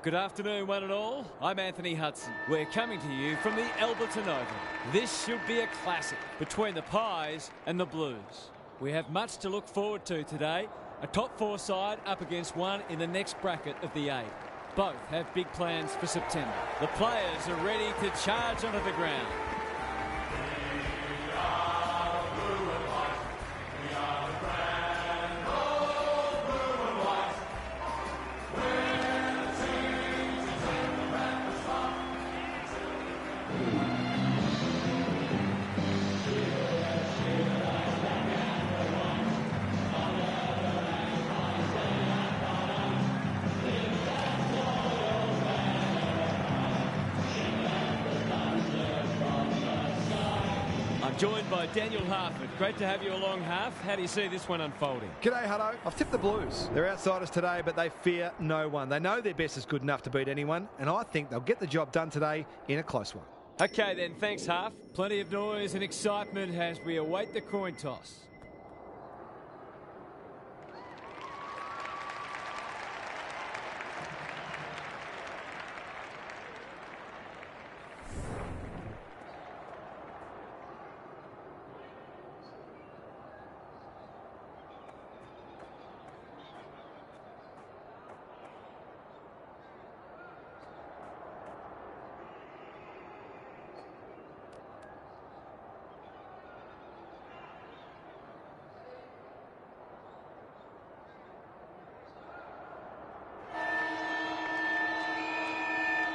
Good afternoon, one and all. I'm Anthony Hudson. We're coming to you from the Alberton Oval. This should be a classic between the Pies and the Blues. We have much to look forward to today. A top four side up against one in the next bracket of the 8. Both have big plans for September. The players are ready to charge onto the ground. Joined by Daniel Harford. Great to have you along, Harf. How do you see this one unfolding? G'day, Hutto. I've tipped the Blues. They're outsiders today, but they fear no one. They know their best is good enough to beat anyone, and I think they'll get the job done today in a close one. Okay then, thanks, Harf. Plenty of noise and excitement as we await the coin toss.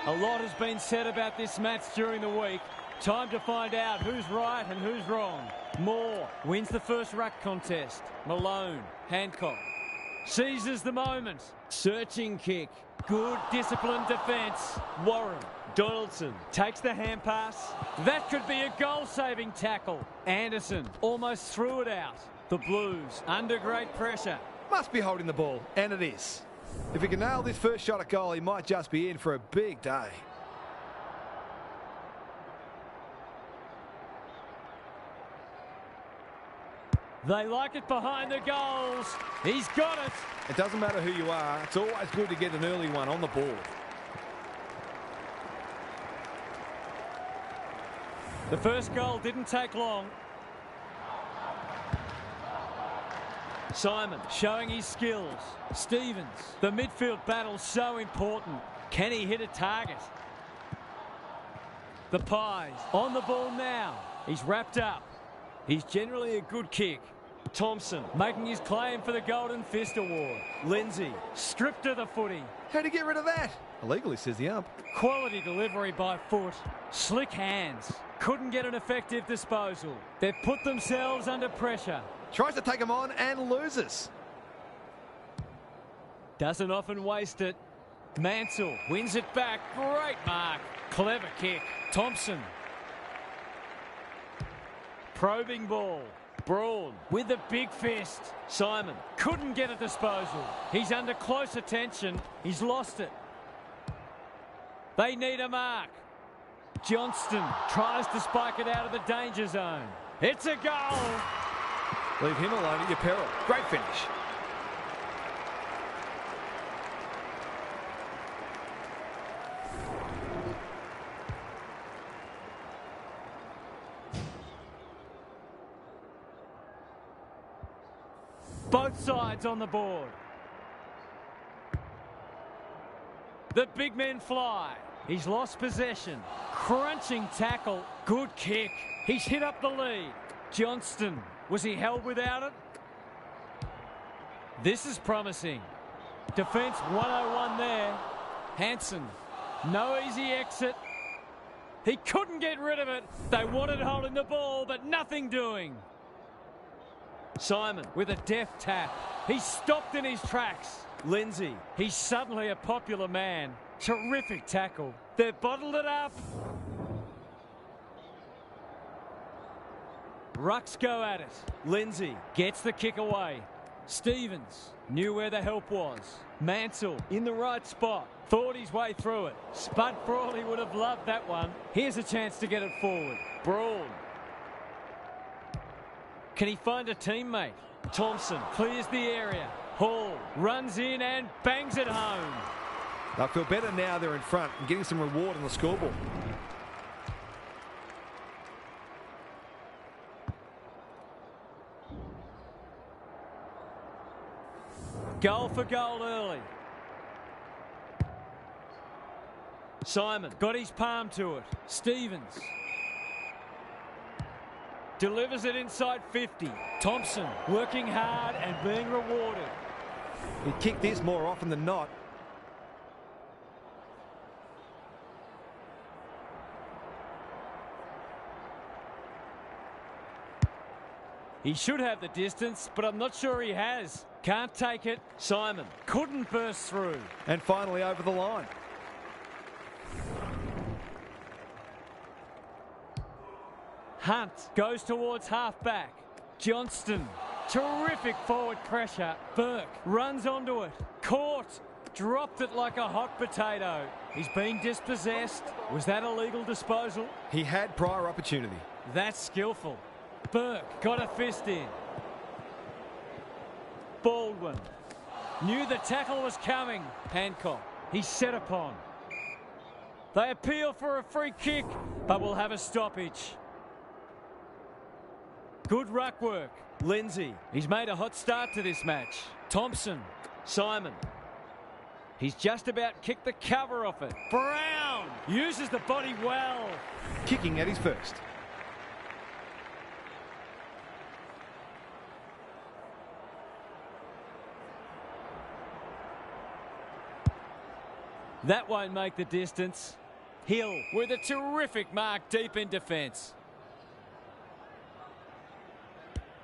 A lot has been said about this match during the week. Time to find out who's right and who's wrong. Moore wins the first ruck contest. Malone, Hancock, seizes the moment. Searching kick. Good disciplined defence. Warren, Donaldson takes the hand pass. That could be a goal-saving tackle. Anderson almost threw it out. The Blues under great pressure. Must be holding the ball, and it is. If he can nail this first shot at goal, he might just be in for a big day. They like it behind the goals. He's got it. It doesn't matter who you are. It's always good to get an early one on the board. The first goal didn't take long. Simon showing his skills. Stevens, the midfield battle so important. Can he hit a target? The Pies on the ball now. He's wrapped up. He's generally a good kick. Thompson making his claim for the Golden Fist Award. Lindsay stripped of the footy. How'd he get rid of that? Illegally, says the ump. Quality delivery by foot. Slick hands. Couldn't get an effective disposal. They've put themselves under pressure. Tries to take him on and loses. Doesn't often waste it. Mansell wins it back. Great mark. Clever kick. Thompson. Probing ball. Braun with a big fist. Simon couldn't get a disposal. He's under close attention. He's lost it. They need a mark. Johnston tries to spike it out of the danger zone. It's a goal. Leave him alone at your peril. Great finish. Both sides on the board. The big men fly. He's lost possession. Crunching tackle. Good kick. He's hit up the lead. Johnston. Was he held without it? This is promising. Defence 101 there. Hanson. No easy exit. He couldn't get rid of it. They wanted holding the ball, but nothing doing. Simon with a deft tap. He's stopped in his tracks. Lindsay. He's suddenly a popular man. Terrific tackle. They've bottled it up. Rucks go at it. Lindsay gets the kick away. Stevens knew where the help was. Mansell in the right spot. Thought his way through it. Spud Frawley would have loved that one. Here's a chance to get it forward. Braun. Can he find a teammate? Thompson clears the area. Hall runs in and bangs it home. They'll feel better now they're in front and getting some reward on the scoreboard. Goal for goal early. Simon got his palm to it. Stevens delivers it inside 50. Thompson working hard and being rewarded. He'd kick this more often than not. He should have the distance, but I'm not sure he has. Can't take it. Simon couldn't burst through. And finally over the line. Hunt goes towards half-back. Johnston, terrific forward pressure. Burke runs onto it. Caught. Dropped it like a hot potato. He's been dispossessed. Was that a legal disposal? He had prior opportunity. That's skillful. Burke got a fist in. Baldwin knew the tackle was coming. Hancock, he's set upon. They appeal for a free kick, but will have a stoppage. Good ruck work. Lindsay, he's made a hot start to this match. Thompson, Simon. He's just about kicked the cover off it. Brown uses the body well. Kicking at his first. That won't make the distance. Hill with a terrific mark deep in defence.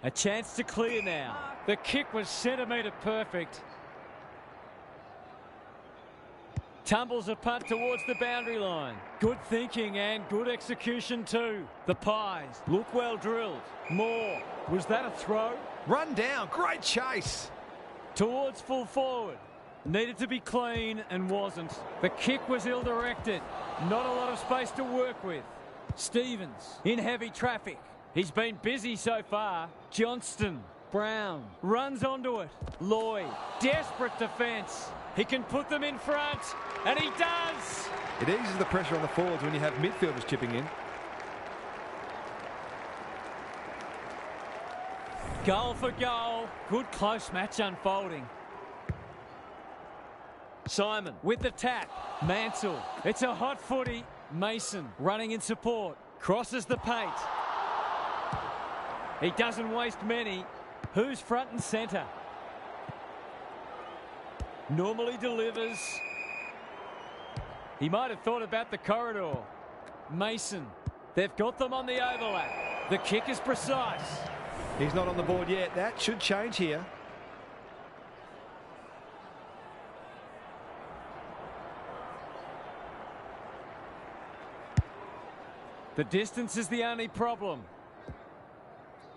A chance to clear now. The kick was centimetre perfect. Tumbles a punt towards the boundary line. Good thinking and good execution too. The Pies look well drilled. Moore, was that a throw? Run down, great chase. Towards full forward. Needed to be clean and wasn't. The kick was ill-directed. Not a lot of space to work with. Stevens in heavy traffic. He's been busy so far. Johnston, Brown runs onto it. Lloyd, desperate defence. He can put them in front, and he does. It eases the pressure on the forwards when you have midfielders chipping in. Goal for goal. Good close match unfolding. Simon with the tap. Mansell. It's a hot footy. Mason running in support. Crosses the paint. He doesn't waste many. Who's front and centre? Normally delivers. He might have thought about the corridor. Mason. They've got them on the overlap. The kick is precise. He's not on the board yet. That should change here. The distance is the only problem.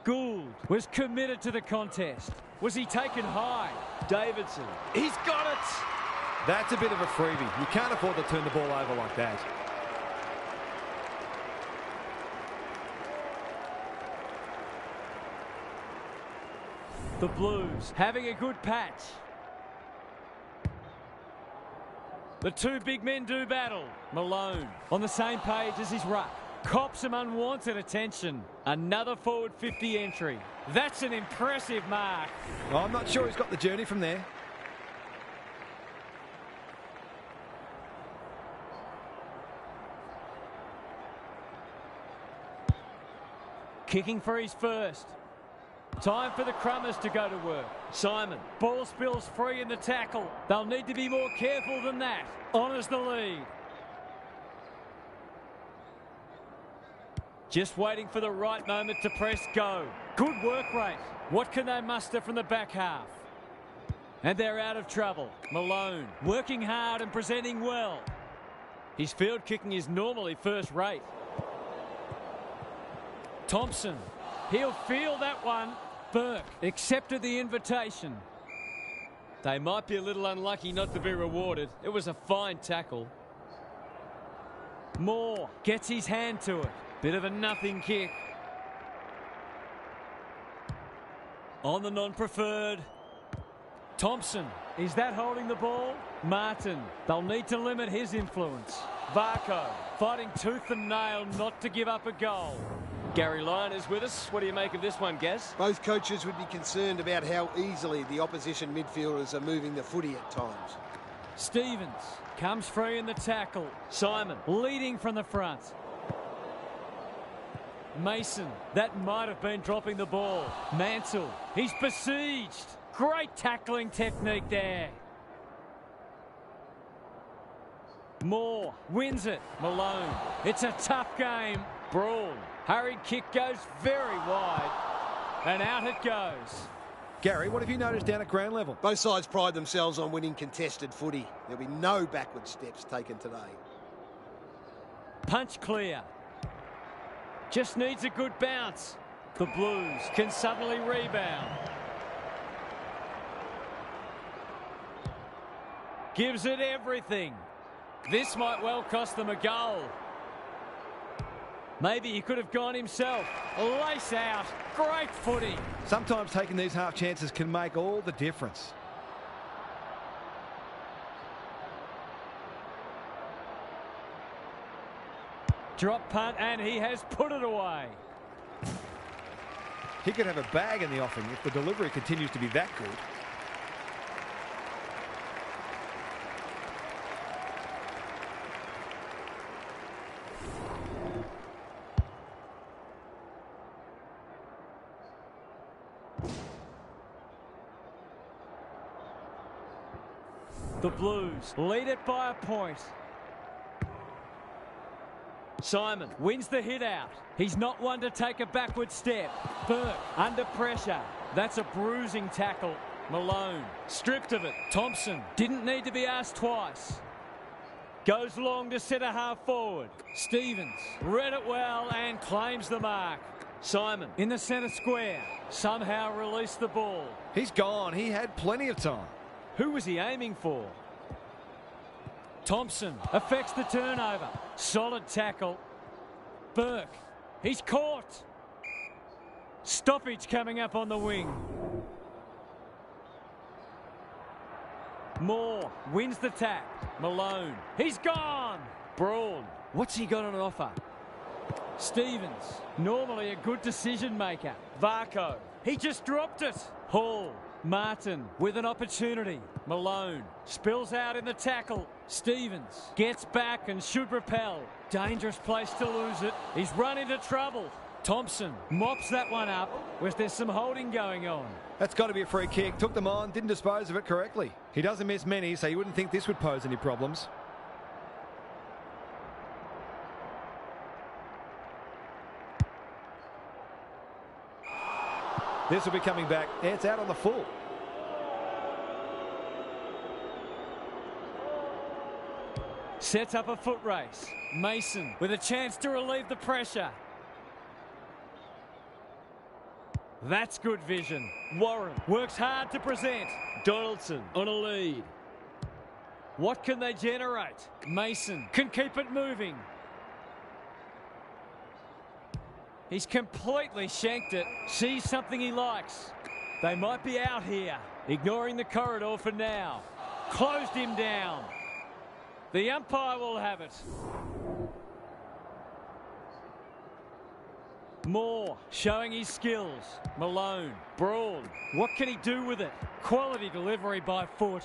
Gould was committed to the contest. Was he taken high? Davidson. He's got it. That's a bit of a freebie. You can't afford to turn the ball over like that. The Blues having a good patch. The two big men do battle. Malone on the same page as his ruck. Cops some unwanted attention. Another forward 50 entry. That's an impressive mark. Well, I'm not sure he's got the journey from there. Kicking for his first. Time for the Crummers to go to work. Simon, ball spills free in the tackle. They'll need to be more careful than that. Honours the lead. Just waiting for the right moment to press go. Good work rate. What can they muster from the back half? And they're out of trouble. Malone working hard and presenting well. His field kicking is normally first rate. Thompson, he'll feel that one. Burke accepted the invitation. They might be a little unlucky not to be rewarded. It was a fine tackle. Moore gets his hand to it. Bit of a nothing kick. On the non-preferred. Thompson. Is that holding the ball? Martin. They'll need to limit his influence. Varco fighting tooth and nail not to give up a goal. Gary Lyon is with us. What do you make of this one, Gaz? Both coaches would be concerned about how easily the opposition midfielders are moving the footy at times. Stevens comes free in the tackle. Simon leading from the front. Mason, that might have been dropping the ball. Mansell, he's besieged. Great tackling technique there. Moore wins it. Malone, it's a tough game. Brawl, hurried kick goes very wide. And out it goes. Gary, what have you noticed down at ground level? Both sides pride themselves on winning contested footy. There'll be no backward steps taken today. Punch clear. Just needs a good bounce. The Blues can suddenly rebound. Gives it everything. This might well cost them a goal. Maybe he could have gone himself. Lace out. Great footy. Sometimes taking these half chances can make all the difference. Drop punt, and he has put it away. He could have a bag in the offing if the delivery continues to be that good. The Blues lead it by a point. Simon wins the hit out. He's not one to take a backward step. Burke under pressure. That's a bruising tackle. Malone stripped of it. Thompson didn't need to be asked twice. Goes long to centre half forward. Stevens read it well and claims the mark. Simon in the centre square. Somehow released the ball. He's gone. He had plenty of time. Who was he aiming for? Thompson affects the turnover. Solid tackle. Burke. He's caught. Stoppage coming up on the wing. Moore wins the tap. Malone. He's gone. Brawl. What's he got on offer? Stevens. Normally a good decision maker. Varco. He just dropped it. Hall. Martin with an opportunity. Malone spills out in the tackle. Stevens gets back and should repel. Dangerous place to lose it. He's run into trouble. Thompson mops that one up. Was there some holding going on? That's got to be a free kick. Took them on, didn't dispose of it correctly. He doesn't miss many, so you wouldn't think this would pose any problems. This will be coming back. It's out on the full. Sets up a foot race. Mason with a chance to relieve the pressure. That's good vision. Warren works hard to present. Donaldson on a lead. What can they generate? Mason can keep it moving. He's completely shanked it. Sees something he likes. They might be out here. Ignoring the corridor for now. Closed him down. The umpire will have it. Moore showing his skills. Malone. Brawl. What can he do with it? Quality delivery by foot.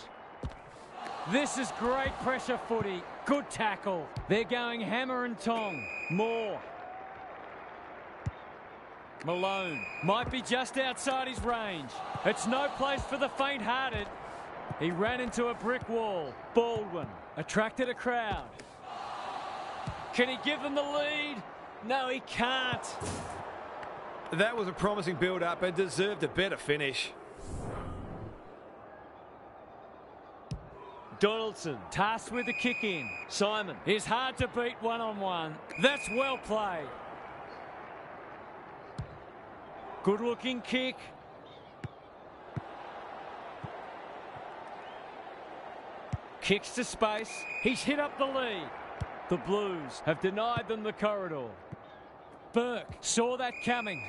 This is great pressure footy. Good tackle. They're going hammer and tong. Moore. Malone might be just outside his range. It's no place for the faint-hearted. He ran into a brick wall. Baldwin attracted a crowd. Can he give them the lead? No, he can't. That was a promising build-up and deserved a better finish. Donaldson tasked with the kick in. Simon is hard to beat one-on-one. That's well played. Good-looking kick. Kicks to space. He's hit up the lead. The Blues have denied them the corridor. Burke saw that coming.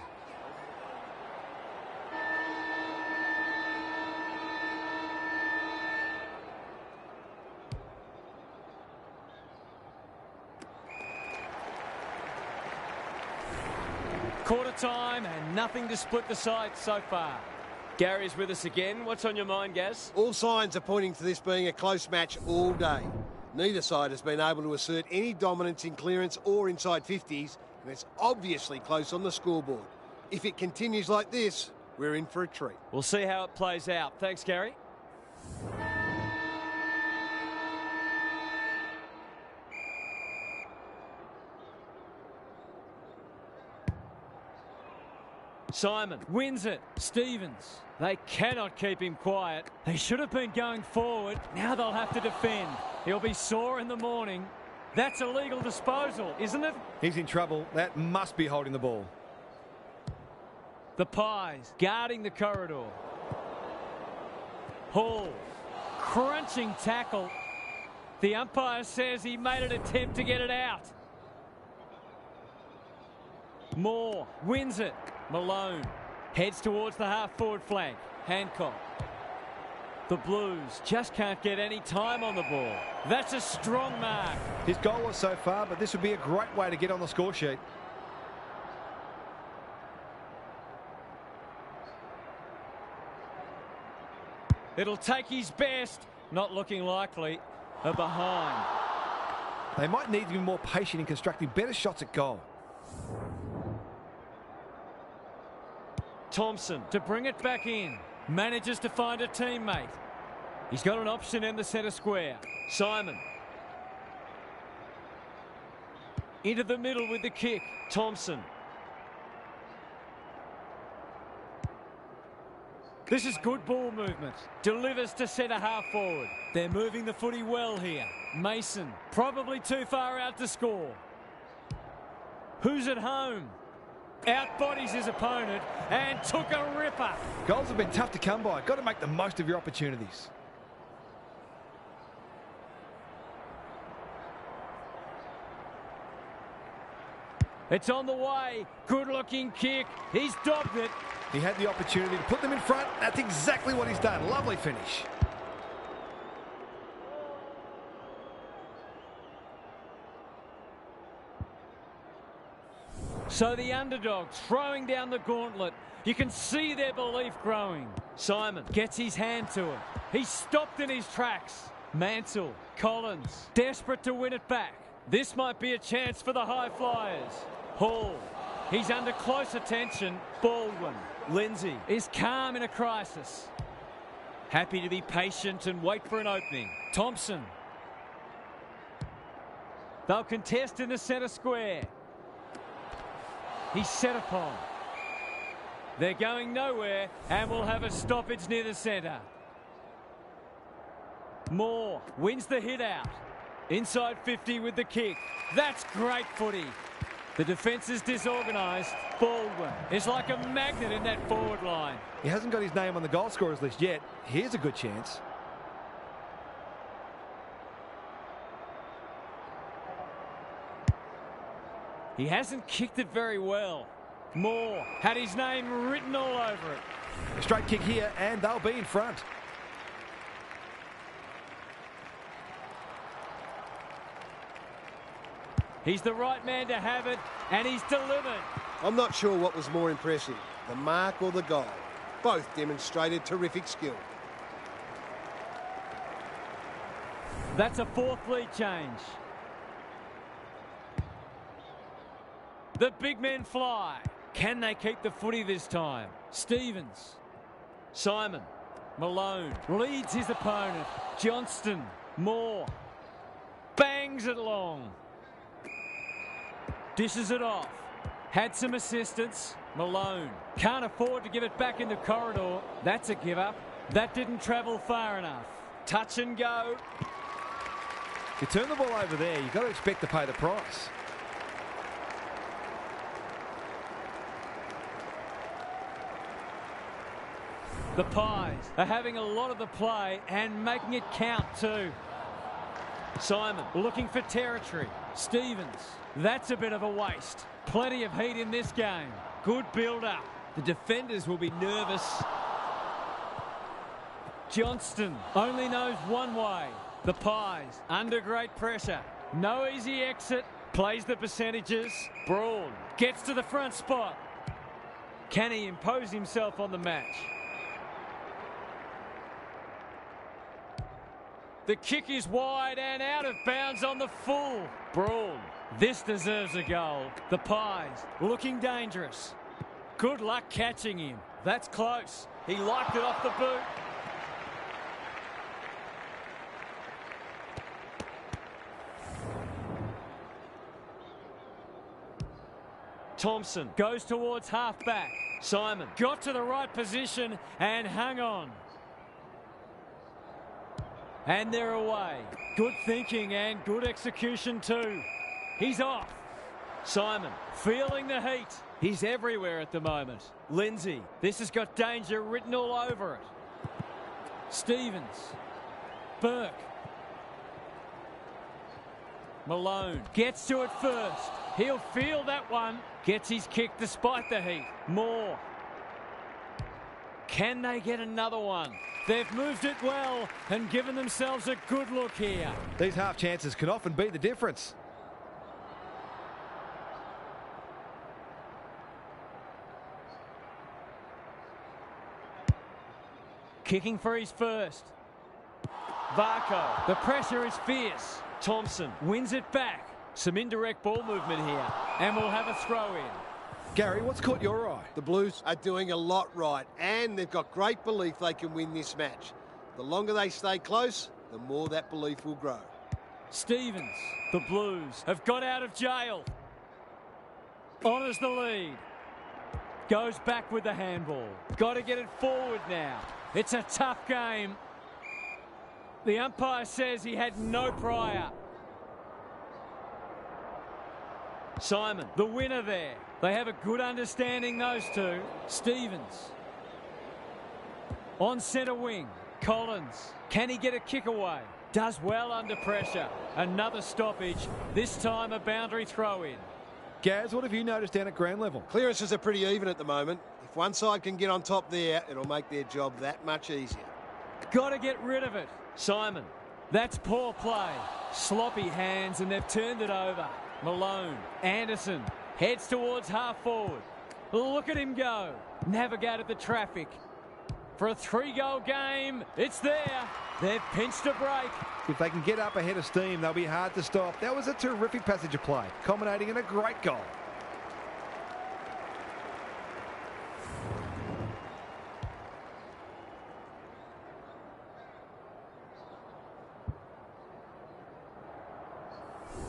Quarter time and nothing to split the sides so far. Gary's with us again. What's on your mind, Gaz? All signs are pointing to this being a close match all day. Neither side has been able to assert any dominance in clearance or inside 50s, and it's obviously close on the scoreboard. If it continues like this, we're in for a treat. We'll see how it plays out. Thanks, Gary. Simon wins it. Stevens. They cannot keep him quiet. They should have been going forward. Now they'll have to defend. He'll be sore in the morning. That's a legal disposal, isn't it? He's in trouble. That must be holding the ball. The Pies guarding the corridor. Hall. Crunching tackle. The umpire says he made an attempt to get it out. Moore wins it. Malone heads towards the half-forward flank. Hancock. The Blues just can't get any time on the ball. That's a strong mark. His goal was so far, but this would be a great way to get on the score sheet. It'll take his best. Not looking likely. A behind. They might need to be more patient in constructing better shots at goal. Thompson to bring it back in. Manages to find a teammate. He's got an option in the centre square. Simon. Into the middle with the kick. Thompson. This is good ball movement. Delivers to centre half forward. They're moving the footy well here. Mason probably too far out to score. Who's at home? Outbodies his opponent and took a ripper. Goals have been tough to come by. Got to make the most of your opportunities. It's on the way. Good looking kick. He's dobbed it. He had the opportunity to put them in front. That's exactly what he's done. Lovely finish. So the underdogs throwing down the gauntlet. You can see their belief growing. Simon gets his hand to it. He's stopped in his tracks. Mansell, Collins, desperate to win it back. This might be a chance for the high flyers. Hall, he's under close attention. Baldwin, Lindsay is calm in a crisis. Happy to be patient and wait for an opening. Thompson. They'll contest in the centre square. He's set upon. They're going nowhere and will have a stoppage near the centre. Moore wins the hit out. Inside 50 with the kick. That's great footy. The defence is disorganised. Baldwin is like a magnet in that forward line. He hasn't got his name on the goal scorers list yet. Here's a good chance. He hasn't kicked it very well. Moore had his name written all over it. A straight kick here and they'll be in front. He's the right man to have it and he's delivered. I'm not sure what was more impressive, the mark or the goal. Both demonstrated terrific skill. That's a fourth lead change. The big men fly. Can they keep the footy this time? Stevens. Simon. Malone leads his opponent. Johnston. Moore. Bangs it long. Dishes it off. Had some assistance. Malone can't afford to give it back in the corridor. That's a give up. That didn't travel far enough. Touch and go. You turn the ball over there, you've got to expect to pay the price. The Pies are having a lot of the play and making it count too. Simon looking for territory. Stevens. That's a bit of a waste. Plenty of heat in this game. Good build-up. The defenders will be nervous. Johnston only knows one way. The Pies under great pressure. No easy exit. Plays the percentages. Braun gets to the front spot. Can he impose himself on the match? The kick is wide and out of bounds on the full. Brawl. This deserves a goal. The Pies looking dangerous. Good luck catching him. That's close. He liked it off the boot. Thompson goes towards half-back. Simon got to the right position and hung on. And they're away. Good thinking and good execution too. He's off. Simon feeling the heat. He's everywhere at the moment. Lindsay, this has got danger written all over it. Stevens. Burke. Malone gets to it first. He'll feel that one. Gets his kick despite the heat. Moore. Can they get another one? They've moved it well and given themselves a good look here. These half chances can often be the difference. Kicking for his first. Varco. The pressure is fierce. Thompson wins it back. Some indirect ball movement here. And we'll have a throw in. Gary, what's caught your eye? The Blues are doing a lot right, and they've got great belief they can win this match. The longer they stay close, the more that belief will grow. Stevens. The Blues have got out of jail. Honours the lead. Goes back with the handball. Got to get it forward now. It's a tough game. The umpire says he had no prior. Simon, the winner there. They have a good understanding, those two. Stevens. On centre wing. Collins. Can he get a kick away? Does well under pressure. Another stoppage. This time a boundary throw in. Gaz, what have you noticed down at ground level? Clearances are pretty even at the moment. If one side can get on top there, it'll make their job that much easier. Got to get rid of it. Simon. That's poor play. Sloppy hands and they've turned it over. Malone. Anderson. Heads towards half forward. Look at him go. Navigated the traffic. For a 3-goal game, it's there. They've pinched a break. If they can get up ahead of steam, they'll be hard to stop. That was a terrific passage of play, culminating in a great goal.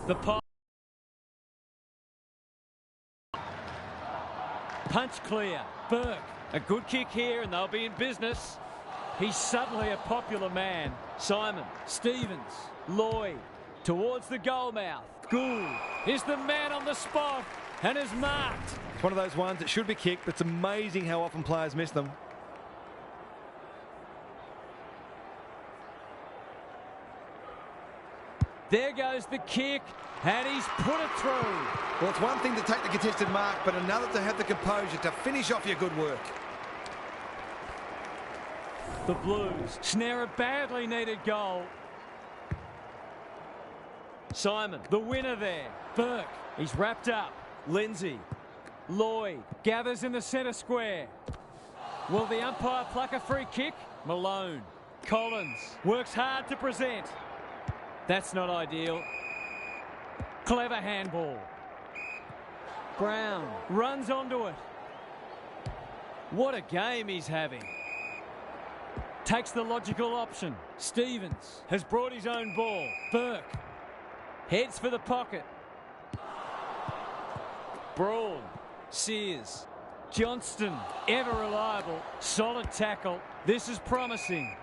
The punch clear. Burke. A good kick here and they'll be in business. He's suddenly a popular man. Simon. Stevens. Lloyd. Towards the goal mouth. Gould is the man on the spot and is marked. It's one of those ones that should be kicked, but it's amazing how often players miss them. There goes the kick, and he's put it through. Well, it's one thing to take the contested mark, but another to have the composure to finish off your good work. The Blues snare a badly needed goal. Simon, the winner there. Burke, he's wrapped up. Lindsay. Lloyd gathers in the centre square. Will the umpire pluck a free kick? Malone. Collins works hard to present. That's not ideal. Clever handball. Brown runs onto it. What a game he's having. Takes the logical option. Stevens has brought his own ball. Burke heads for the pocket. Brawl. Sears. Johnston, ever reliable. Solid tackle. This is promising.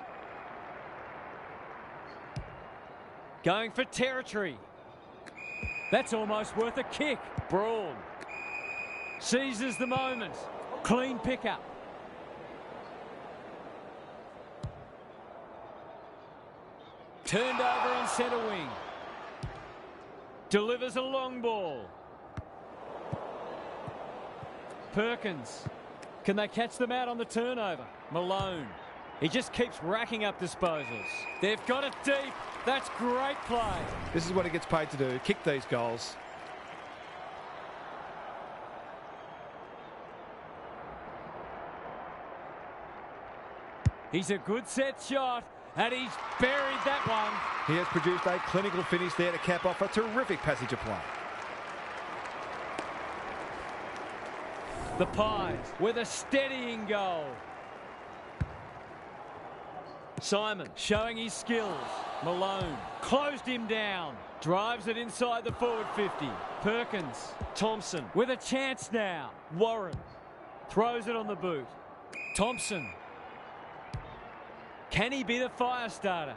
Going for territory. That's almost worth a kick. Brawl. Seizes the moment. Clean pickup. Turned over on centre wing. Delivers a long ball. Perkins. Can they catch them out on the turnover? Malone. He just keeps racking up disposals. They've got it deep. That's great play. This is what he gets paid to do, kick these goals. He's a good set shot, and he's buried that one. He has produced a clinical finish there to cap off a terrific passage of play. The Pies with a steadying goal. Simon showing his skills. Malone closed him down. Drives it inside the forward 50. Perkins. Thompson with a chance now. Warren throws it on the boot. Thompson. Can he be the fire starter?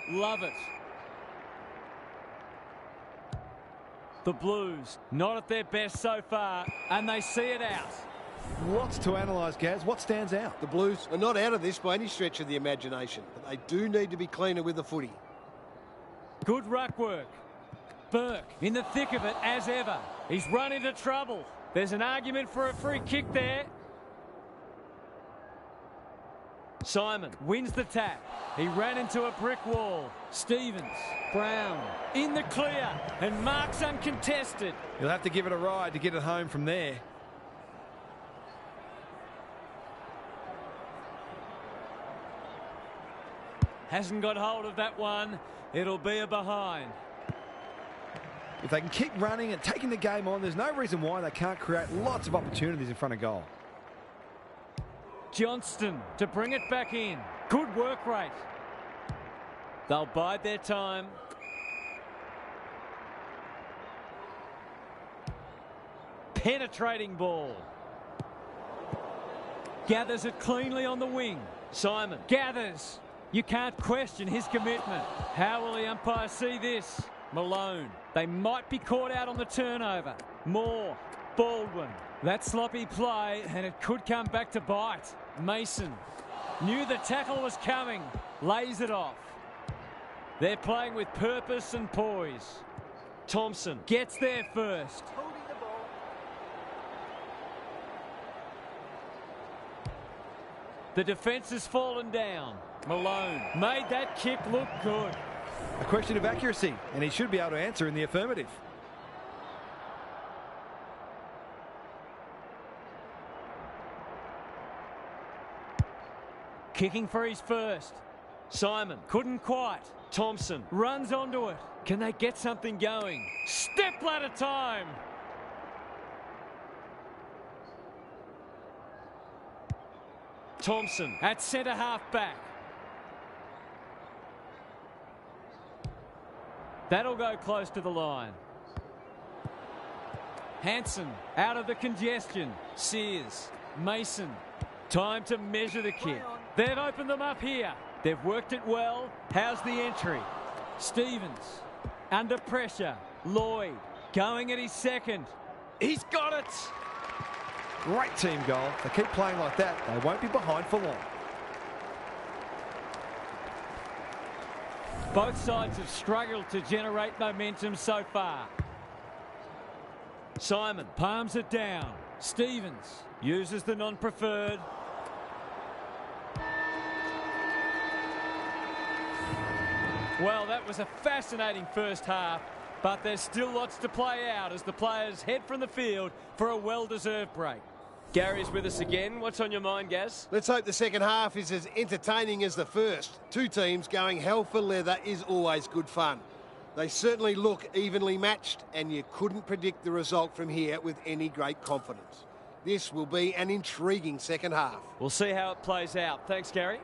Love it. The Blues not at their best so far, and they see it out. Lots to analyse, Gaz. What stands out? The Blues are not out of this by any stretch of the imagination, but they do need to be cleaner with the footy. Good ruck work. Burke in the thick of it as ever. He's run into trouble. There's an argument for a free kick there. Simon wins the tap. He ran into a brick wall. Stevens, Brown in the clear, and marks uncontested. You'll have to give it a ride to get it home from there. Hasn't got hold of that one. It'll be a behind. If they can keep running and taking the game on, there's no reason why they can't create lots of opportunities in front of goal. Johnston to bring it back in. Good work rate. They'll bide their time. Penetrating ball. Gathers it cleanly on the wing. Simon gathers. You can't question his commitment. How will the umpire see this? Malone. They might be caught out on the turnover. Moore. Baldwin. That sloppy play, and it could come back to bite. Mason knew the tackle was coming. Lays it off. They're playing with purpose and poise. Thompson gets there first. The defence has fallen down. Malone made that kick look good. A question of accuracy, and he should be able to answer in the affirmative. Kicking for his first. Simon couldn't quite. Thompson runs onto it. Can they get something going? Step ladder time. Thompson at centre half back. That'll go close to the line. Hanson out of the congestion. Sears. Mason. Time to measure the kick. They've opened them up here. They've worked it well. How's the entry? Stevens under pressure. Lloyd going at his second. He's got it. Great team goal. If they keep playing like that, they won't be behind for long. Both sides have struggled to generate momentum so far. Simon palms it down. Stevens uses the non-preferred. Well, that was a fascinating first half, but there's still lots to play out as the players head from the field for a well-deserved break. Gary's with us again. What's on your mind, Gaz? Let's hope the second half is as entertaining as the first. Two teams going hell for leather is always good fun. They certainly look evenly matched, and you couldn't predict the result from here with any great confidence. This will be an intriguing second half. We'll see how it plays out. Thanks, Gary.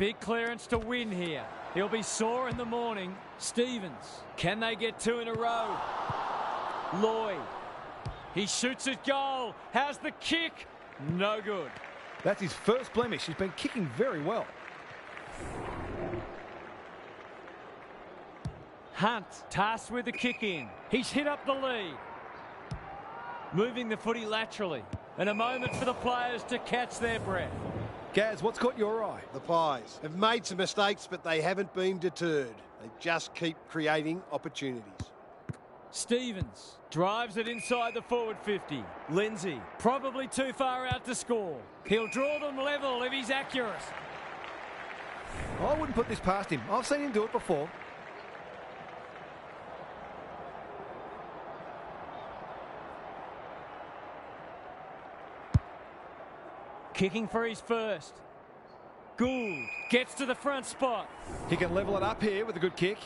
big clearance to win here. He'll be sore in the morning. Stevens. Can they get 2 in a row? Lloyd. He shoots at goal. How's the kick? No good. That's his first blemish. He's been kicking very well. Hunt tasked with the kick in. He's hit up the lead. Moving the footy laterally. And a moment for the players to catch their breath. Gaz, what's caught your eye? The Pies have made some mistakes, but they haven't been deterred. They just keep creating opportunities. Stevens drives it inside the forward 50. Lindsay probably too far out to score. He'll draw them level if he's accurate. I wouldn't put this past him. I've seen him do it before. Kicking for his first. Gould gets to the front spot. He can level it up here with a good kick.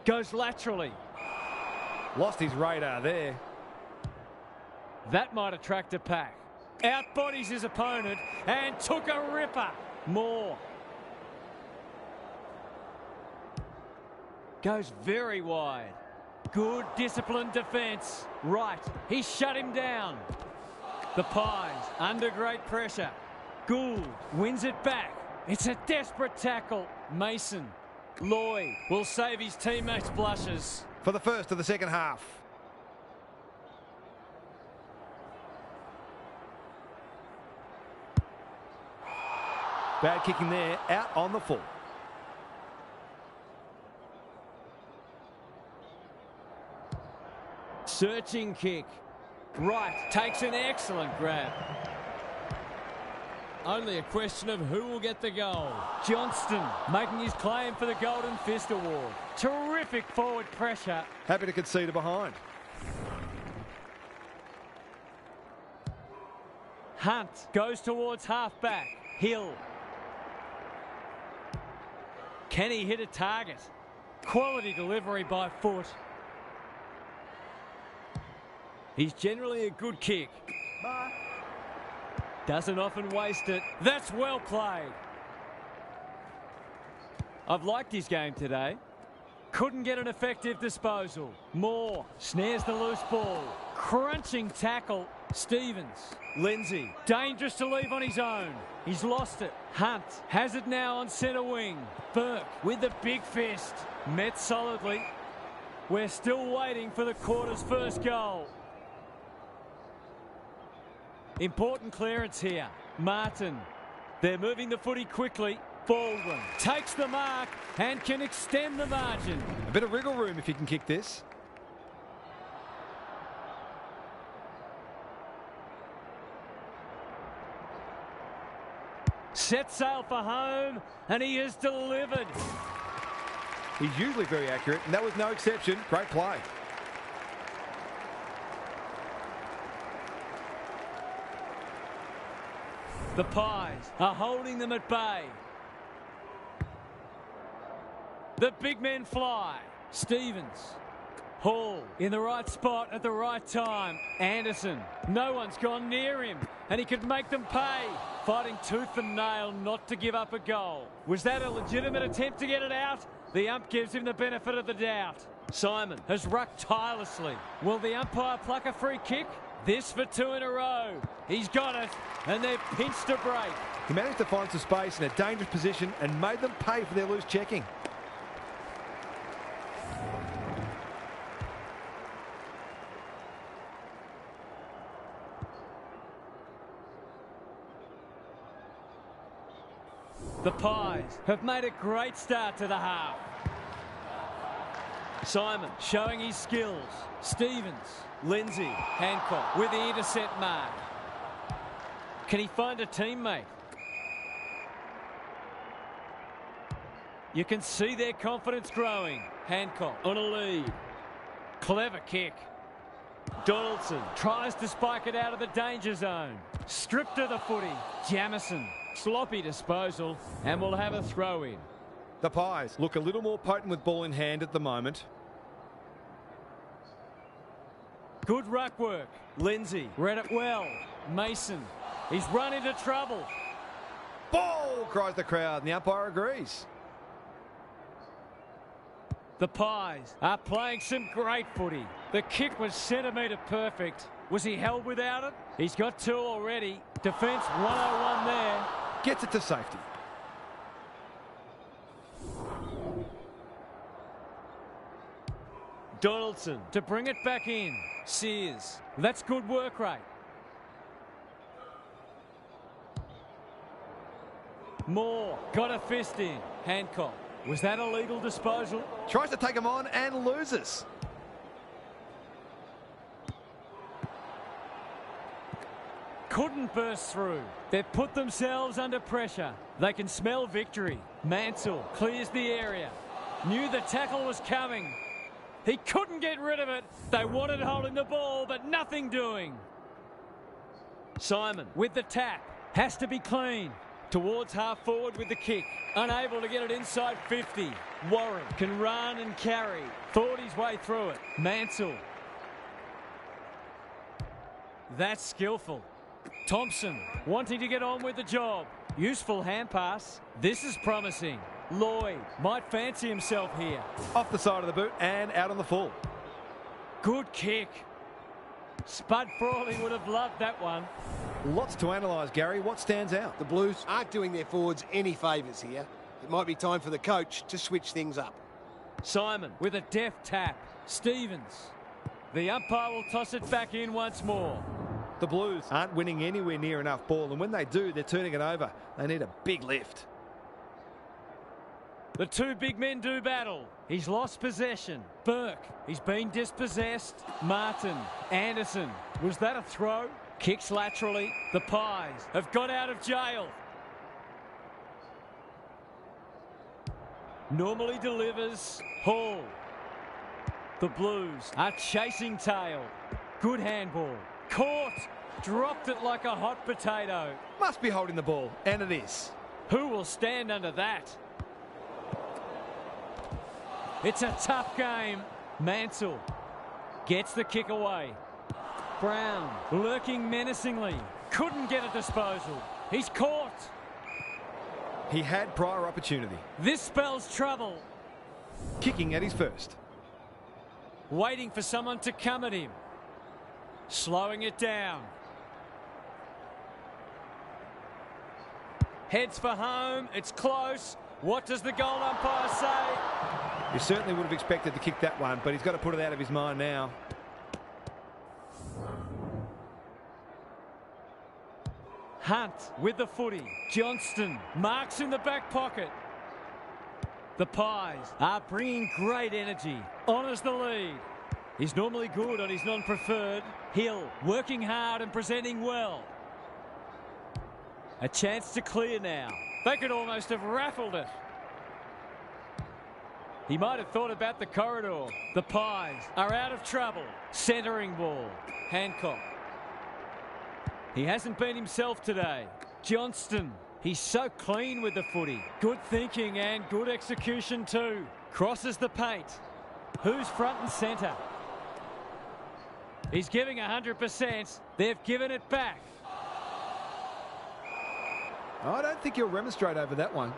Goes laterally. Lost his radar there. That might attract a pack. Outbodies his opponent and took a ripper. Moore. Goes very wide. Good disciplined defence. Right, he shut him down. The Pies under great pressure. Gould wins it back. It's a desperate tackle. Mason. Lloyd will save his teammates' blushes. For the first of the second half. Bad kicking there, out on the full. Searching kick. Right, takes an excellent grab. Only a question of who will get the goal. Johnston making his claim for the Golden Fist Award. Terrific forward pressure. Happy to concede a behind. Hunt goes towards half-back. Hill. Can he hit a target? Quality delivery by foot. He's generally a good kick. Doesn't often waste it. That's well played. I've liked his game today. Couldn't get an effective disposal. Moore snares the loose ball. Crunching tackle. Stevens. Lindsay. Dangerous to leave on his own. He's lost it. Hunt has it now on centre wing. Burke with the big fist. Met solidly. We're still waiting for the quarter's first goal. Important clearance here. Martin. They're moving the footy quickly. Baldwin takes the mark and can extend the margin. A bit of wriggle room if he can kick this. Set sail for home, and he has delivered. He's usually very accurate, and that was no exception. Great play. The Pies are holding them at bay. The big men fly. Stevens. Hall in the right spot at the right time. Anderson. No one's gone near him, and he could make them pay. Fighting tooth and nail not to give up a goal. Was that a legitimate attempt to get it out? The ump gives him the benefit of the doubt. Simon has rucked tirelessly. Will the umpire pluck a free kick? This for 2 in a row. He's got it, and they've pinched a break. He managed to find some space in a dangerous position and made them pay for their loose checking. The Pies have made a great start to the half. Simon showing his skills. Stevens. Lindsay. Hancock with the intercept mark. Can he find a teammate? You can see their confidence growing. Hancock on a lead. Clever kick. Donaldson tries to spike it out of the danger zone. Stripped of the footy. Jamison. Sloppy disposal, and we'll have a throw in. The Pies look a little more potent with ball in hand at the moment. Good ruck work. Lindsay read it well. Mason. He's run into trouble. Ball, cries the crowd, and the umpire agrees. The Pies are playing some great footy. The kick was centimetre perfect. Was he held without it? He's got 2 already. Defence 101 there. Gets it to safety. Donaldson to bring it back in. Sears. That's good work rate. Moore got a fist in. Hancock. Was that a legal disposal? Tries to take him on and loses. Couldn't burst through. They've put themselves under pressure. They can smell victory. Mansell clears the area. Knew the tackle was coming. He couldn't get rid of it. They wanted holding the ball, but nothing doing. Simon with the tap. Has to be clean. Towards half forward with the kick. Unable to get it inside 50. Warren can run and carry. Thought his way through it. Mansell. That's skillful. Thompson wanting to get on with the job. Useful hand pass. This is promising. Lloyd might fancy himself here. Off the side of the boot and out on the full. Good kick. Spud Frawley would have loved that one. Lots to analyse, Gary. What stands out? The Blues aren't doing their forwards any favours here. It might be time for the coach to switch things up. Simon with a deft tap. Stevens. The umpire will toss it back in once more. The Blues aren't winning anywhere near enough ball, and when they do, they're turning it over. They need a big lift. The 2 big men do battle. He's lost possession. Burke, he's been dispossessed. Martin, Anderson. Was that a throw? Kicks laterally. The Pies have got out of jail. Normally delivers. Hall. The Blues are chasing tail. Good handball. Caught. Dropped it like a hot potato. Must be holding the ball, and it is. Who will stand under that? It's a tough game. Mansell gets the kick away. Brown lurking menacingly. Couldn't get a disposal. He's caught. He had prior opportunity. This spells trouble. Kicking at his first. Waiting for someone to come at him. Slowing it down. Heads for home. It's close. What does the goal umpire say? You certainly would have expected to kick that one, but he's got to put it out of his mind now. Hunt with the footy. Johnston marks in the back pocket. The Pies are bringing great energy. Honours the lead. He's normally good on his non-preferred. Hill working hard and presenting well. A chance to clear now. They could almost have raffled it. He might have thought about the corridor. The Pies are out of trouble. Centering ball. Hancock. He hasn't been himself today. Johnston. He's so clean with the footy. Good thinking and good execution too. Crosses the paint. Who's front and centre? He's giving 100%. They've given it back. I don't think he'll remonstrate over that one.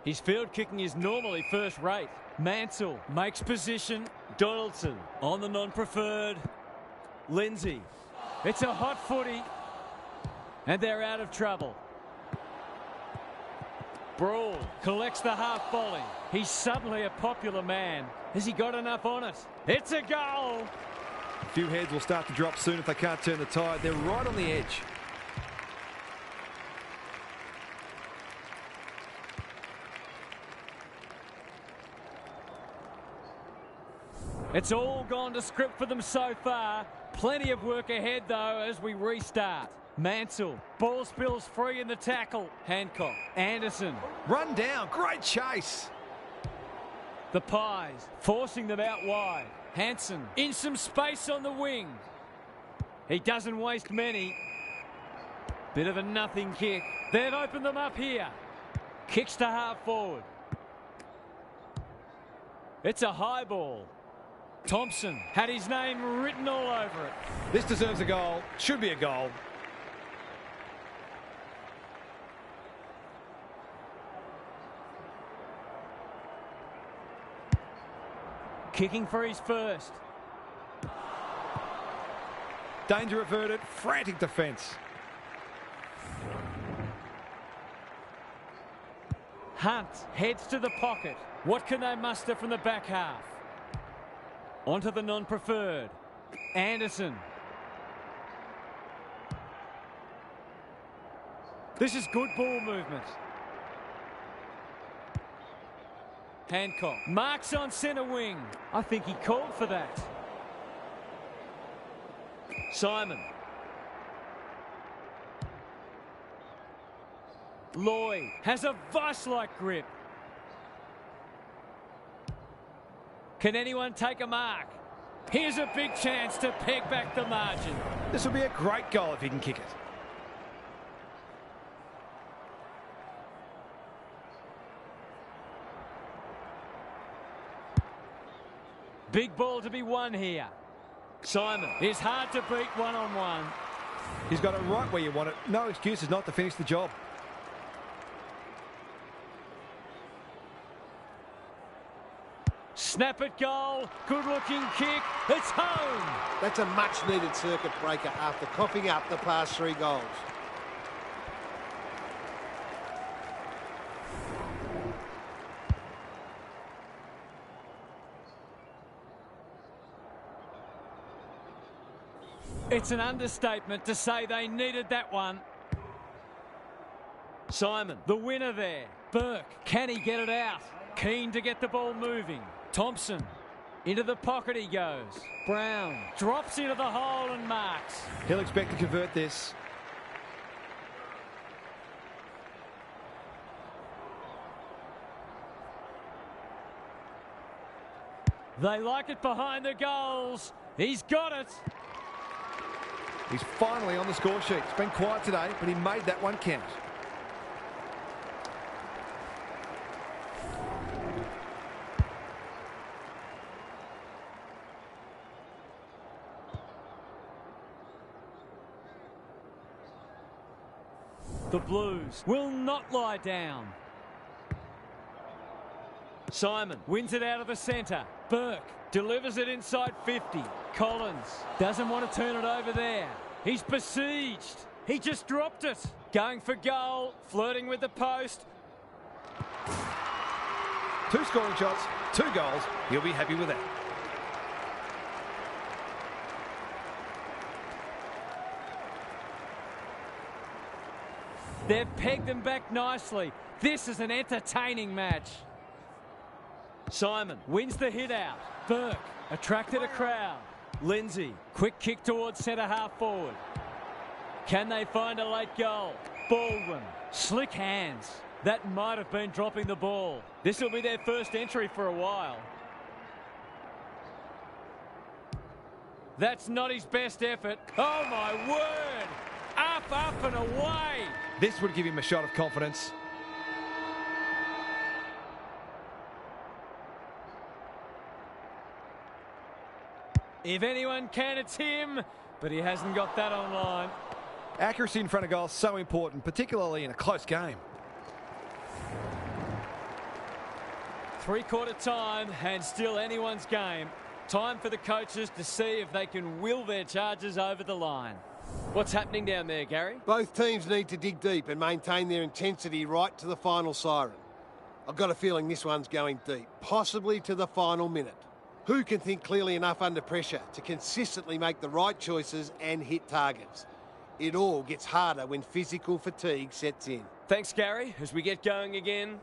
His field kicking is normally first rate. Mansell makes position. Donaldson on the non-preferred. Lindsay. It's a hot footy. And they're out of trouble. Brawl collects the half volley. He's suddenly a popular man. Has he got enough on it? It's a goal. A few heads will start to drop soon if they can't turn the tide. They're right on the edge. It's all gone to script for them so far. Plenty of work ahead, though, as we restart. Mansell. Ball spills free in the tackle. Hancock. Anderson. Run down. Great chase. The Pies forcing them out wide. Hanson in some space on the wing. He doesn't waste many. Bit of a nothing kick. They've opened them up here. Kicks to half forward. It's a high ball. Thompson had his name written all over it. This deserves a goal. Should be a goal. Kicking for his first. Danger averted. Frantic defence. Hunt heads to the pocket. What can they muster from the back half? Onto the non-preferred. Anderson. This is good ball movement. Hancock marks on centre wing. I think he called for that. Simon. Lloyd has a vice-like grip. Can anyone take a mark? Here's a big chance to peg back the margin. This will be a great goal if he can kick it. Big ball to be won here. Simon is hard to beat one-on-one. He's got it right where you want it. No excuses not to finish the job. Snap it goal. Good looking kick. It's home. That's a much needed circuit breaker after coughing up the past 3 goals. It's an understatement to say they needed that one. Simon, the winner there. Burke, can he get it out? Keen to get the ball moving. Thompson, into the pocket he goes. Brown drops into the hole and marks. He'll expect to convert this. They like it behind the goals. He's got it. He's finally on the score sheet. It's been quiet today, but he made that one count. The Blues will not lie down. Simon wins it out of the centre. Burke delivers it inside 50. Collins doesn't want to turn it over there. He's besieged. He just dropped it. Going for goal, flirting with the post. 2 scoring shots, 2 goals. He'll be happy with that. They've pegged them back nicely. This is an entertaining match. Simon wins the hit out. Burke attracted a crowd. Lindsay, quick kick towards centre half forward. Can they find a late goal? Baldwin, slick hands. That might have been dropping the ball. This will be their first entry for a while. That's not his best effort. Oh my word! Up, up and away! This would give him a shot of confidence. If anyone can, it's him, but he hasn't got that online. Accuracy in front of goal is so important, particularly in a close game. 3/4 time and still anyone's game. Time for the coaches to see if they can will their charges over the line. What's happening down there, Gary? Both teams need to dig deep and maintain their intensity right to the final siren. I've got a feeling this one's going deep, possibly to the final minute. Who can think clearly enough under pressure to consistently make the right choices and hit targets? It all gets harder when physical fatigue sets in. Thanks, Gary, as we get going again.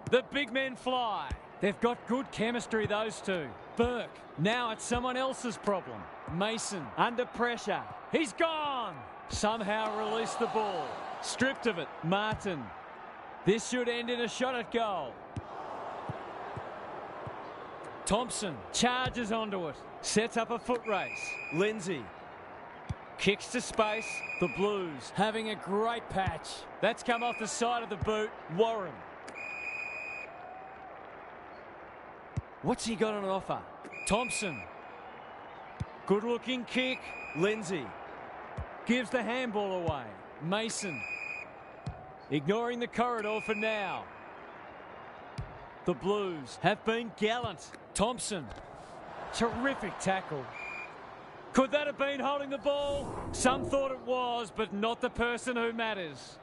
The big men fly. They've got good chemistry, those two. Burke, now it's someone else's problem. Mason, under pressure. He's gone. Somehow release the ball. Stripped of it. Martin. This should end in a shot at goal. Thompson charges onto it. Sets up a foot race. Lindsay. Kicks to space. The Blues having a great patch. That's come off the side of the boot. Warren. What's he got on offer? Thompson. Good looking kick. Lindsay. Gives the handball away. Mason. Ignoring the corridor for now. The Blues have been gallant. Thompson. Terrific tackle. Could that have been holding the ball? Some thought it was, but not the person who matters.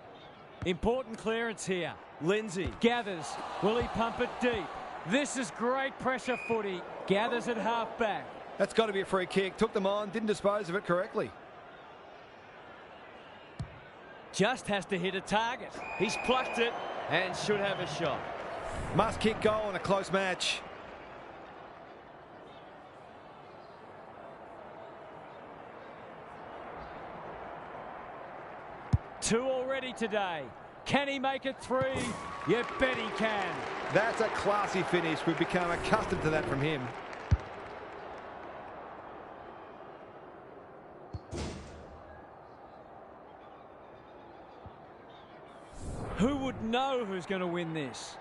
Important clearance here. Lindsay gathers. Will he pump it deep? This is great pressure footy. Gathers at half back. That's got to be a free kick. Took them on, didn't dispose of it correctly. Just has to hit a target. He's plucked it and should have a shot. Must kick goal in a close match. Two already today. Can he make it three? You bet he can. That's a classy finish. We've become accustomed to that from him. Who would know who's going to win this?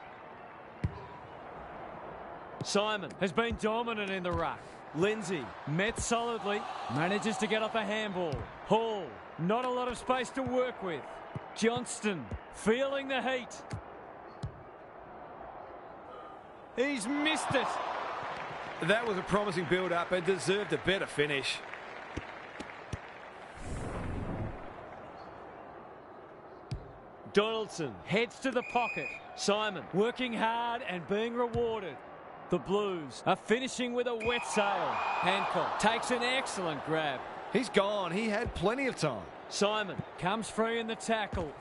Simon has been dominant in the ruck. Lindsay met solidly, manages to get off a handball. Hall, not a lot of space to work with. Johnston feeling the heat. He's missed it. That was a promising build-up and deserved a better finish. Donaldson heads to the pocket. Simon working hard and being rewarded. The Blues are finishing with a wet sail. Hancock takes an excellent grab. He's gone. He had plenty of time. Simon comes free in the tackle.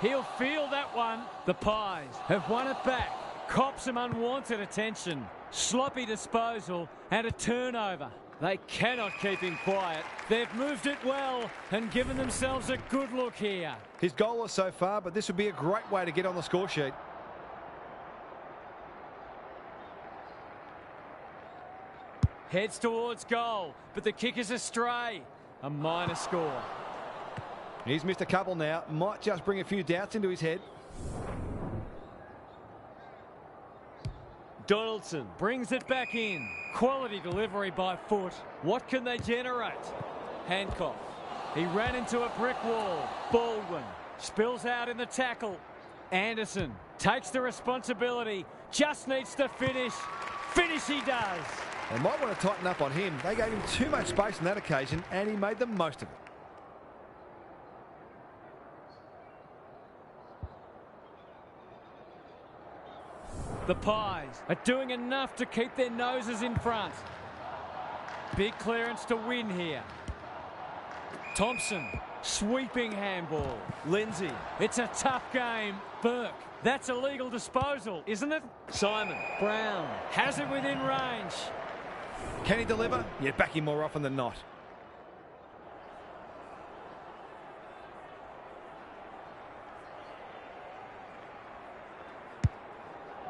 He'll feel that one. The Pies have won it back. Cops some unwanted attention. Sloppy disposal and a turnover. They cannot keep him quiet. They've moved it well and given themselves a good look here. He's goalless so far, but this would be a great way to get on the score sheet. Heads towards goal, but the kick is astray. A minor score. He's missed a couple now. Might just bring a few doubts into his head. Donaldson brings it back in. Quality delivery by foot. What can they generate? Hancock. He ran into a brick wall. Baldwin spills out in the tackle. Anderson takes the responsibility. Just needs to finish. Finish he does. They might want to tighten up on him. They gave him too much space on that occasion, and he made the most of it. The Pies are doing enough to keep their noses in front. Big clearance to win here. Thompson, sweeping handball. Lindsay, it's a tough game. Burke, that's a legal disposal, isn't it? Simon, Brown, has it within range. Can he deliver? You back him more often than not.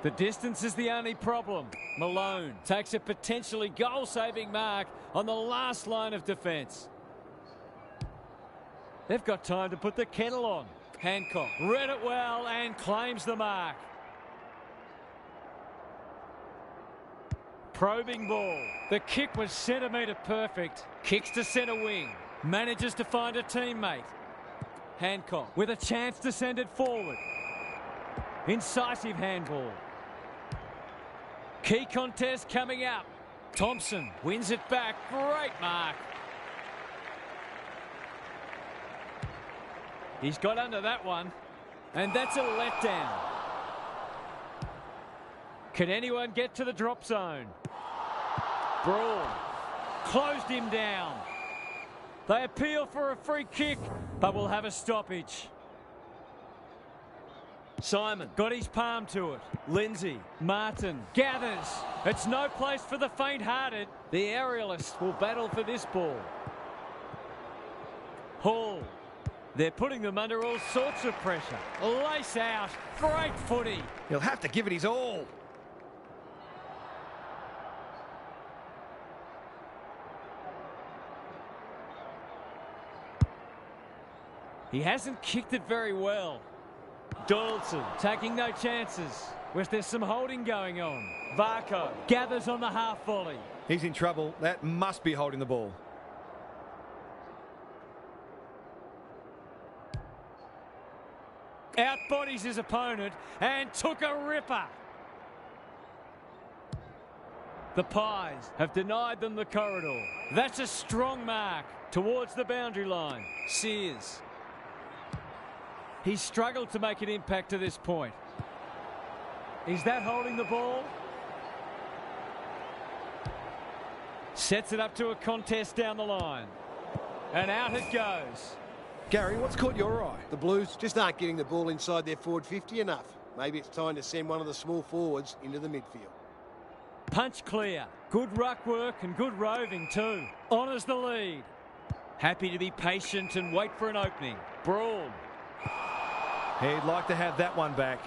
The distance is the only problem. Malone takes a potentially goal-saving mark on the last line of defence. They've got time to put the kettle on. Hancock read it well and claims the mark. Probing ball. The kick was centimetre perfect. Kicks to centre wing. Manages to find a teammate. Hancock with a chance to send it forward. Incisive handball. Key contest coming up. Thompson wins it back. Great mark. He's got under that one. And that's a letdown. Can anyone get to the drop zone? Brawl. Closed him down. They appeal for a free kick, but will have a stoppage. Simon got his palm to it. Lindsay, Martin, gathers. It's no place for the faint-hearted. The aerialists will battle for this ball. Hall. They're putting them under all sorts of pressure. Lace out. Great footy. He'll have to give it his all. He hasn't kicked it very well. Donaldson taking no chances. Was there some holding going on? Varco gathers on the half volley. He's in trouble. That must be holding the ball. Outbodies his opponent and took a ripper. The Pies have denied them the corridor. That's a strong mark towards the boundary line. Sears. He's struggled to make an impact to this point. Is that holding the ball? Sets it up to a contest down the line. And out it goes. Gary, what's caught your eye? The Blues just aren't getting the ball inside their forward 50 enough. Maybe it's time to send one of the small forwards into the midfield. Punch clear. Good ruck work and good roving too. Honours the lead. Happy to be patient and wait for an opening. Brawl. He'd like to have that one back.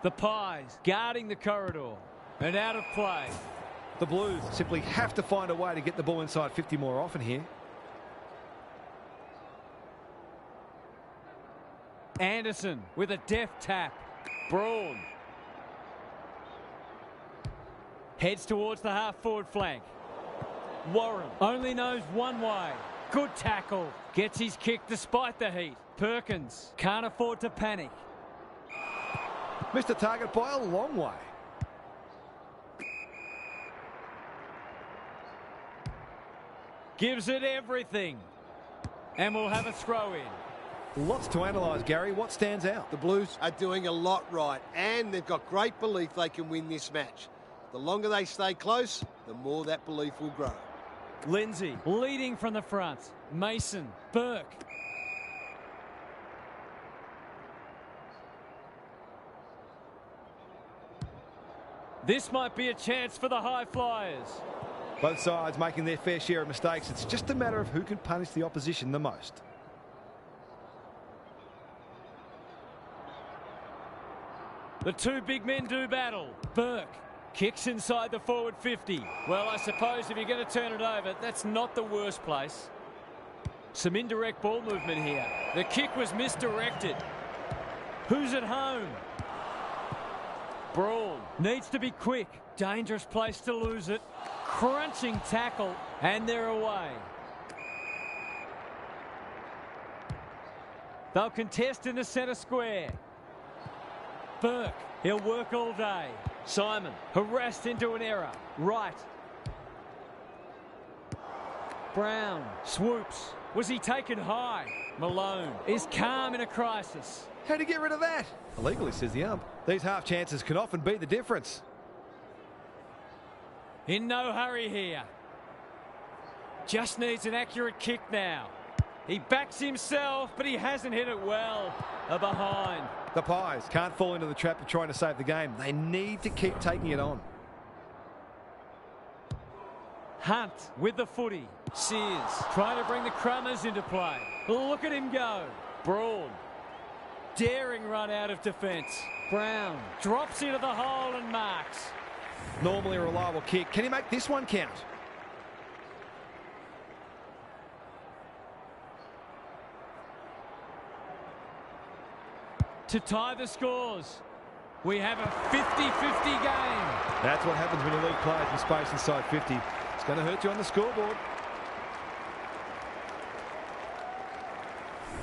The Pies guarding the corridor. And out of play. The Blues simply have to find a way to get the ball inside 50 more often here. Anderson with a deft tap. Brawn. Heads towards the half-forward flank. Warren only knows one way. Good tackle. Gets his kick despite the heat. Perkins can't afford to panic. Missed the target by a long way. Gives it everything. And we'll have a throw in. Lots to analyse, Gary. What stands out? The Blues are doing a lot right, and they've got great belief they can win this match. The longer they stay close, the more that belief will grow. Lindsay leading from the front. Mason, Burke. This might be a chance for the high flyers. Both sides making their fair share of mistakes. It's just a matter of who can punish the opposition the most. The two big men do battle. Burke kicks inside the forward 50. Well, I suppose if you're going to turn it over, that's not the worst place. Some indirect ball movement here. The kick was misdirected. Who's at home? Brawl needs to be quick. Dangerous place to lose it. Crunching tackle, and they're away. They'll contest in the centre square. Burke, he'll work all day. Simon, harassed into an error. Right. Brown, swoops. Was he taken high? Malone is calm in a crisis. How'd he get rid of that? Illegally, says the ump. These half chances can often be the difference. In no hurry here. Just needs an accurate kick now. He backs himself, but he hasn't hit it well. A behind. The Pies can't fall into the trap of trying to save the game. They need to keep taking it on. Hunt with the footy. Sears trying to bring the Crummers into play. Look at him go. Brawl. Daring run out of defence. Brown drops into the hole and marks. Normally a reliable kick. Can he make this one count? To tie the scores. We have a 50-50 game. That's what happens when you leave players in space inside 50. It's going to hurt you on the scoreboard.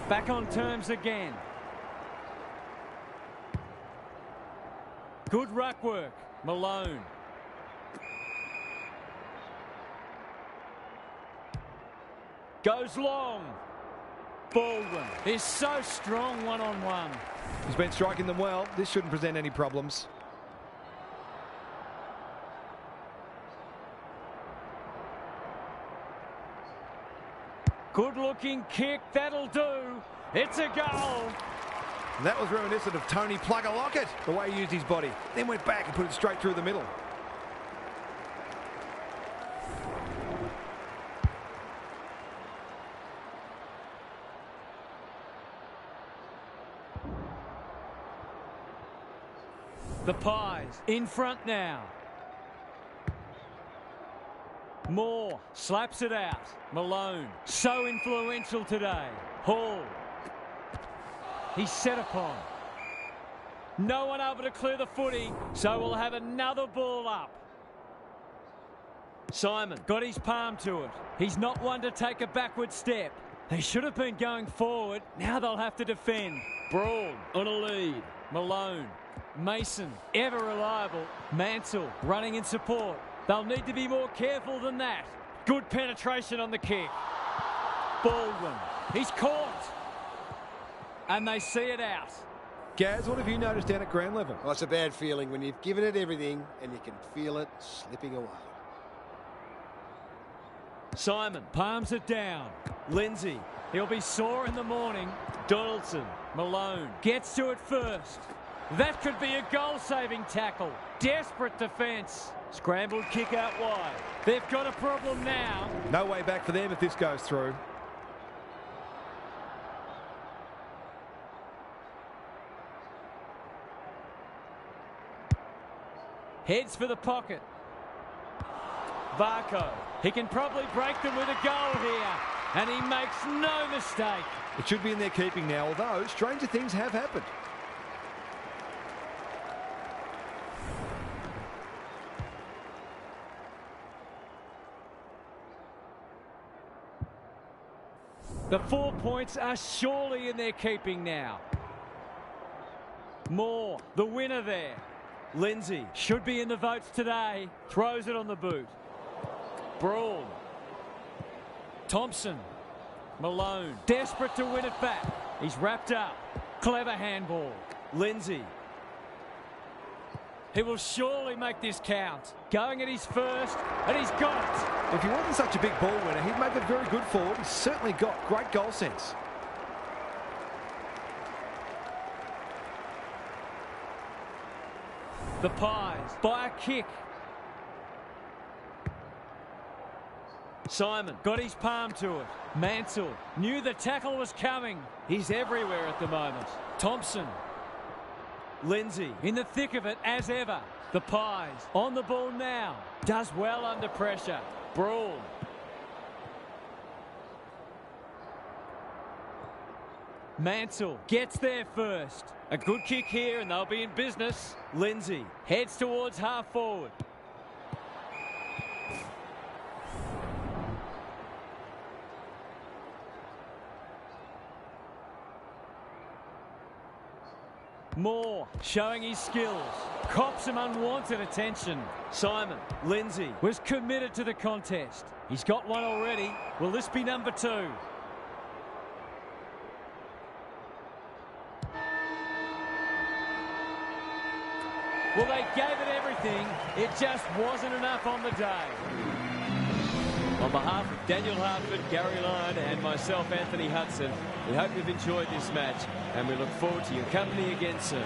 Back on terms again. Good ruck work. Malone. Goes long. Baldwin is so strong one-on-one. He's been striking them well. This shouldn't present any problems. Good-looking kick. That'll do. It's a goal. That was reminiscent of Tony Plugger-Lockett, the way he used his body. Then went back and put it straight through the middle. The Pies in front now. Moore slaps it out. Malone, so influential today. Hall He's set upon. No one able to clear the footy, so we'll have another ball up. Simon got his palm to it. He's not one to take a backward step. They should have been going forward. Now they'll have to defend. Braun on a lead. Malone. Mason, ever reliable. Mansell running in support. They'll need to be more careful than that. Good penetration on the kick. Baldwin. He's caught. And they see it out. Gaz, what have you noticed down at ground level? Well, it's a bad feeling when you've given it everything and you can feel it slipping away. Simon palms it down. Lindsay. He'll be sore in the morning. Donaldson. Malone gets to it first. That could be a goal-saving tackle. Desperate defence. Scrambled kick out wide. They've got a problem now. No way back for them if this goes through. Heads for the pocket. Varco. He can probably break them with a goal here. And he makes no mistake. It should be in their keeping now, although stranger things have happened. The 4 points are surely in their keeping now. Moore, the winner there. Lindsay should be in the votes today. Throws it on the boot. Braun. Thompson. Malone. Desperate to win it back. He's wrapped up. Clever handball. Lindsay. He will surely make this count. Going at his first, and he's got it. If he wasn't such a big ball winner, he'd make it very good forward. He's certainly got great goal sense. The Pies by a kick. Simon got his palm to it. Mansell knew the tackle was coming. He's everywhere at the moment. Thompson. Lindsay in the thick of it as ever. The Pies on the ball now. Does well under pressure. Braun. Mansell gets there first. A good kick here and they'll be in business. Lindsay heads towards half forward. Moore showing his skills. Cops some unwanted attention. Simon. Lindsay was committed to the contest. He's got one already. Will this be number 2? Well, they gave it everything. It just wasn't enough on the day. On behalf of Daniel Hartford, Gary Lyon and myself, Anthony Hudson, we hope you've enjoyed this match and we look forward to your company again soon.